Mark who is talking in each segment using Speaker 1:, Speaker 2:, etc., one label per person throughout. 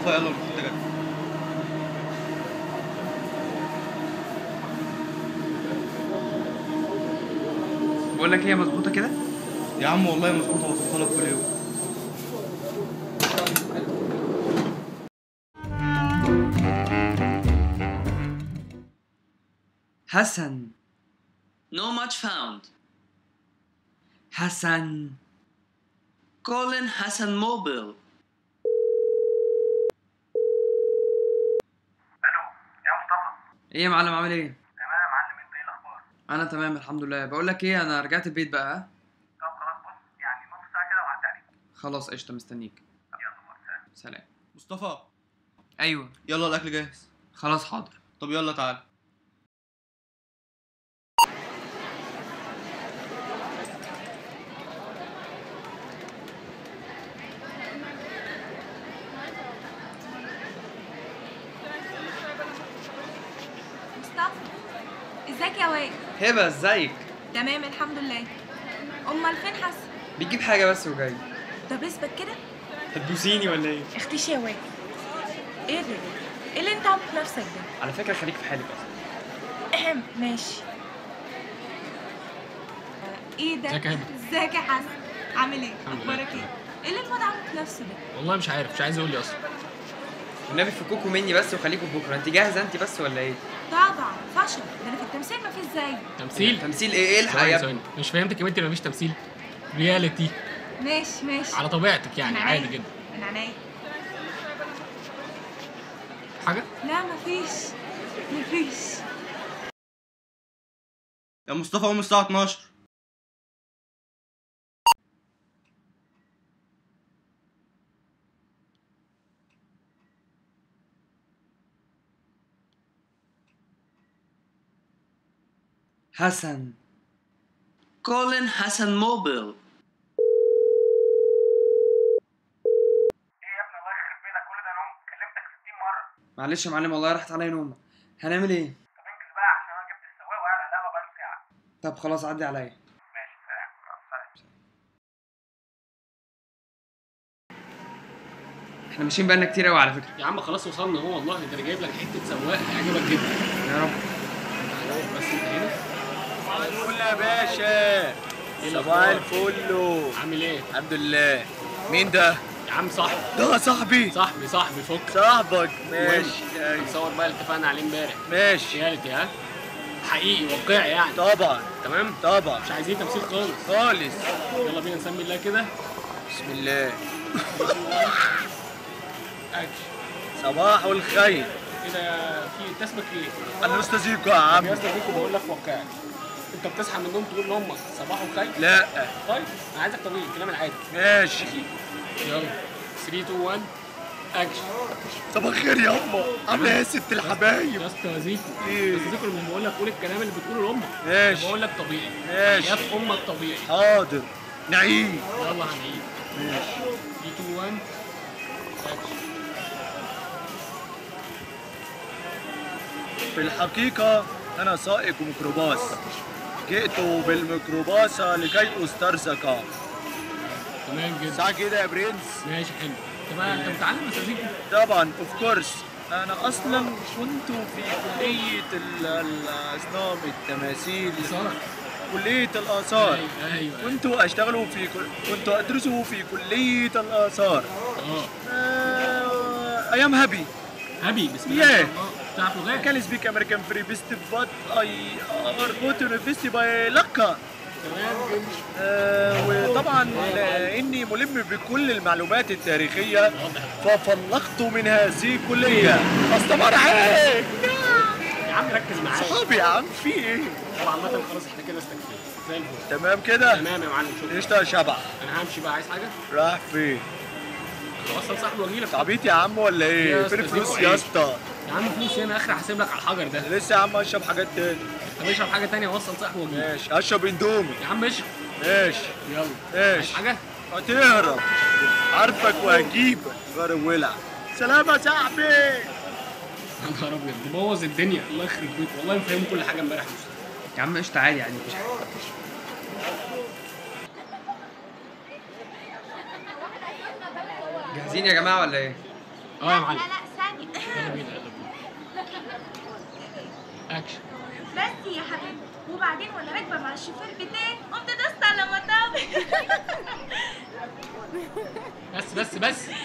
Speaker 1: مصطفى يلا المفروض جاي.
Speaker 2: بقول لك هي مظبوطه كده
Speaker 1: يا عم والله مظبوطه، بوصفها لك كل يوم.
Speaker 2: حسن.
Speaker 3: No match found.
Speaker 2: حسن.
Speaker 3: Calling Hassan Mobile.
Speaker 4: الو يا مصطفى.
Speaker 2: ايه يا معلم عامل ايه؟
Speaker 4: تمام يا معلم، انت ايه الاخبار؟
Speaker 2: انا تمام الحمد لله. بقول لك ايه، انا رجعت البيت بقى. ها
Speaker 4: طب خلاص، بص يعني نص ساعه كده وعدي عليك.
Speaker 2: خلاص قشطه، مستنيك.
Speaker 4: يلا باي، سلام.
Speaker 2: سلام.
Speaker 1: مصطفى
Speaker 2: ايوه
Speaker 1: يلا الاكل جاهز.
Speaker 2: خلاص حاضر.
Speaker 1: طب يلا تعال.
Speaker 5: مصطفى، ازيك يا واد؟
Speaker 2: هبه ازيك؟
Speaker 5: تمام الحمد لله. امال فين حسن؟
Speaker 2: بتجيب حاجه بس وجاي.
Speaker 5: طب اثبت كده.
Speaker 2: هتبوسيني ولا ايه؟
Speaker 5: اختشي يا واد. ايه ده؟ ايه اللي انت عامله في نفسك ده؟
Speaker 2: على فكره خليك في حالك اصلا.
Speaker 5: ماشي. ايه ده؟
Speaker 6: ازيك يا هبه؟
Speaker 5: ازيك يا حسن؟ عامل ايه؟
Speaker 6: الحمد لله.
Speaker 5: اخبارك ايه؟ ايه اللي الواد عامله في نفسه ده؟
Speaker 6: والله مش عارف، مش عايز اقول لي اصلا.
Speaker 2: النبي فكوكوا مني بس وخليكوا بكره. انت جاهزه انت بس ولا ايه؟
Speaker 5: طبعا فشل، ده انا في التمثيل ما فيش زي.
Speaker 6: تمثيل؟
Speaker 2: تمثيل ايه الحق
Speaker 6: ثواني
Speaker 2: يا
Speaker 6: ثواني،
Speaker 2: ابني.
Speaker 6: مش فهمتك يا بنتي. مفيش تمثيل، رياليتي
Speaker 5: ماشي ماشي.
Speaker 6: على طبيعتك يعني،
Speaker 5: من
Speaker 6: عادي
Speaker 5: عينيا.
Speaker 6: جدا.
Speaker 5: من عينيا.
Speaker 6: حاجه؟
Speaker 5: لا مفيش. مفيش.
Speaker 1: يا مصطفى قوم الساعه 12.
Speaker 2: حسن.
Speaker 3: Calling Hassan Mobile.
Speaker 4: ايه يا ابني الله يخرب بيتك، كل ده نوم؟ كلمتك 60 مره.
Speaker 2: معلش يا معلم والله راحت عليا نومه. هنعمل ايه؟
Speaker 4: طب انجز بقى عشان انا جبت السواق وقاعد على القهوه بقاله ساعه.
Speaker 2: طب خلاص عدي عليا.
Speaker 4: ماشي سلام. سلام.
Speaker 2: احنا ماشيين بقالنا كتير قوي على فكره.
Speaker 6: يا عم خلاص وصلنا اهو، والله ده انا جايب لك حته سواق هيعجبك جدا.
Speaker 2: يا رب.
Speaker 6: بس انت هنا.
Speaker 7: الفل يا باشا. صباح الفل.
Speaker 6: عامل ايه؟
Speaker 7: الحمد لله. مين ده؟
Speaker 6: يا عم صاحبي.
Speaker 7: ده صاحبي.
Speaker 6: صاحبي فك.
Speaker 7: صاحبك ماشي.
Speaker 6: هنصور بقى اللي اتفقنا عليه امبارح.
Speaker 7: ماشي.
Speaker 6: رياليتي ها؟ حقيقي واقعي يعني.
Speaker 7: طبعا
Speaker 6: تمام؟
Speaker 7: طبعا.
Speaker 6: مش عايزين تمثيل خالص.
Speaker 7: خالص.
Speaker 6: يلا بينا نسمي الله كده.
Speaker 7: بسم الله.
Speaker 6: اكشن.
Speaker 7: صباح الخير.
Speaker 6: كده في انت اسمك ايه؟
Speaker 7: انا استاذيكوا يا
Speaker 6: يا
Speaker 7: عم.
Speaker 6: اسطى ديكو بقول لك واقعي. انت بتصحى من النوم تقول لامك صباح الخير؟
Speaker 7: لا.
Speaker 6: طيب انا عايزك طبيعي الكلام العادي.
Speaker 7: ماشي.
Speaker 6: يلا 3 2 1 اكشن.
Speaker 7: صباح الخير يا امه. عامله ايه يا ست الحبايب؟
Speaker 6: يا اسطى زيكو.
Speaker 7: ايه؟
Speaker 6: بس زيكو لما بقول لك قول الكلام اللي بتقوله لامك.
Speaker 7: ماشي.
Speaker 6: بقول لك طبيعي.
Speaker 7: ماشي.
Speaker 6: يا في امك طبيعي.
Speaker 7: حاضر. نعيم.
Speaker 6: يلا هنعيد.
Speaker 7: ماشي.
Speaker 6: 3 2 1 اكشن.
Speaker 7: في الحقيقة أنا سائق ميكروباص. جئت بالميكروباص لكي أسترزق.
Speaker 6: تمام جدا.
Speaker 7: صح كده يا برنس؟
Speaker 6: ماشي حلو. انت متعلم يا زيكو؟
Speaker 7: طبعا اوف كورس. أنا أصلا كنت في كلية الأصنام التماثيل.
Speaker 6: صار.
Speaker 7: كلية الآثار.
Speaker 6: ايوه
Speaker 7: كنت أشتغل كنت أدرس في كلية الآثار. أيام هابي.
Speaker 6: هبي بسم الله ما
Speaker 7: Yeah.
Speaker 6: شاء الله. بتعرف لغات؟
Speaker 7: Can speak American free best but I are go to university by لكا.
Speaker 6: تمام جدا.
Speaker 7: وطبعا اني ملم بكل المعلومات التاريخيه ففلقت من هذه الكليه. استمر عليك
Speaker 6: يا عم ركز معايا.
Speaker 7: صحابي يا عم في ايه؟
Speaker 6: طب عامة خلاص احنا كده استكفينا زي الفل.
Speaker 7: تمام كده؟
Speaker 6: تمام يا معلم شكرا.
Speaker 7: قشطه يا شبح.
Speaker 6: انا همشي بقى، عايز حاجة؟
Speaker 7: راح فين؟
Speaker 6: خلاص صاحبي واجيلك.
Speaker 7: عبيط يا عم ولا
Speaker 6: يا
Speaker 7: ايه؟
Speaker 6: أستاذ
Speaker 7: فين الفلوس
Speaker 6: زيكو
Speaker 7: يا
Speaker 6: إيه؟
Speaker 7: اسطى؟
Speaker 6: يا عم فلوس هنا اخر هحاسب لك على الحجر ده.
Speaker 7: لسه يا عم اشرب حاجات تاني.
Speaker 6: طب اشرب حاجة تانية ووصل صاحبي واجيلك.
Speaker 7: ماشي اشرب اندومي.
Speaker 6: يا عم اشرب.
Speaker 7: ماشي.
Speaker 6: يلا.
Speaker 7: ماشي.
Speaker 6: عايز حاجة؟
Speaker 7: هتهرب. عارفك وهجيبك غير ولع. سلام يا صاحبي.
Speaker 6: يا نهار ابيض بوظ الدنيا الله يخرب بيته، والله مفهم كل حاجة امبارح.
Speaker 2: يا عم قشطه عادي يعني مفيش حاجه. جاهزين يا جماعه ولا ايه؟
Speaker 6: اه يا معلم.
Speaker 5: لا ثانية.
Speaker 6: يلا بينا يلا بينا. اكشن.
Speaker 5: بس يا حبيبي، وبعدين وانا راكبة مع الشوفير بتاعي قمت دست على مطابق.
Speaker 6: بس ايه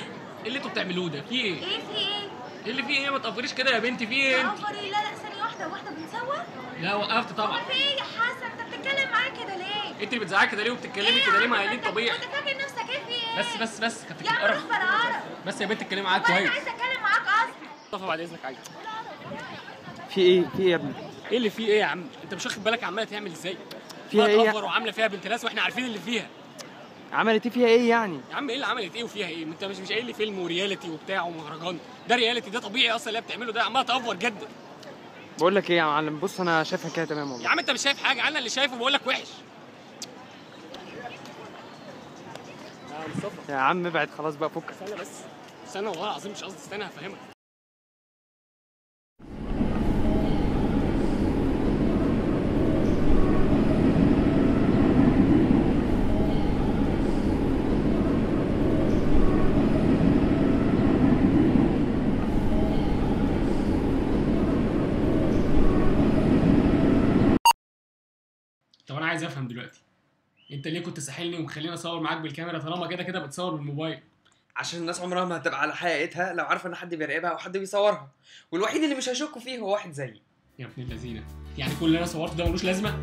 Speaker 6: اللي انتوا بتعملوه ده؟ في ايه؟
Speaker 5: ايه في ايه؟
Speaker 6: ايه اللي في ايه؟ ما تقفريش كده يا بنتي، في ايه انت؟
Speaker 5: تقفر ايه؟ لا ثانية واحدة بنسوى؟
Speaker 6: لا وقفت طبعا.
Speaker 5: هو في ايه يا حسن؟ انت بتتكلم معايا كده ليه؟
Speaker 6: انت اللي بتزعقي كده ليه وبتتكلمي كده ليه؟ ما قايلين طبيعي.
Speaker 5: انت فاكر نفسك ايه في ايه؟
Speaker 6: بس خفيف
Speaker 5: يا عم
Speaker 6: القرف.
Speaker 5: روح بالعرب.
Speaker 6: بس يا بنت اتكلمي معاك
Speaker 5: وانا
Speaker 6: كويس.
Speaker 5: عايزة اتكلم معاك اصلا.
Speaker 6: مصطفى بعد اذنك عايز.
Speaker 2: في ايه يا ابني؟
Speaker 6: ايه اللي فيه ايه يا عم؟ انت مش واخد بالك عماله تعمل ازاي؟
Speaker 2: فيها ايه؟
Speaker 6: تأفور وعامله فيها بنت ناس واحنا عارفين اللي فيها.
Speaker 2: عملت ايه فيها ايه يعني؟
Speaker 6: يا عم ايه اللي عملت ايه وفيها ايه؟ انت مش قايل لي فيلم ورياليتي وبتاع ومهرجان؟ ده رياليتي، ده طبيعي اصلا اللي هي بتعمله ده، عماله تأفور جدا.
Speaker 2: بقول لك ايه يا معلم، بص انا شايفها كده تمام والله.
Speaker 6: يا عم انت مش شايف حاجه، انا اللي شايفه بقول لك وحش. يا مصطفى
Speaker 2: يا عم ابعد خلاص بقى، فكك.
Speaker 6: استنى والله العظيم مش قصدي، استنى هفهمك. طب انا عايز افهم دلوقتي، انت ليه كنت ساحلني ومخليني اصور معاك بالكاميرا طالما كده بتصور بالموبايل؟
Speaker 2: عشان الناس عمرها ما هتبقى على حقيقتها لو عارفه ان حد بيراقبها او حد بيصورها، والوحيد اللي مش هيشكوا فيه هو واحد زيي.
Speaker 6: يا ابن اللذينه، يعني كل اللي انا صورته ده ملوش لازمه؟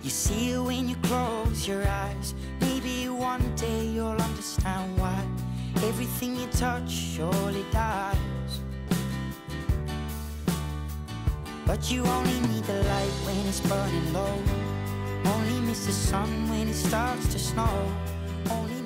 Speaker 8: You see it when you close your eyes. Maybe one day you'll understand why everything you touch surely dies. But you only need the light when it's burning low. Only miss the sun when it starts to snow. Only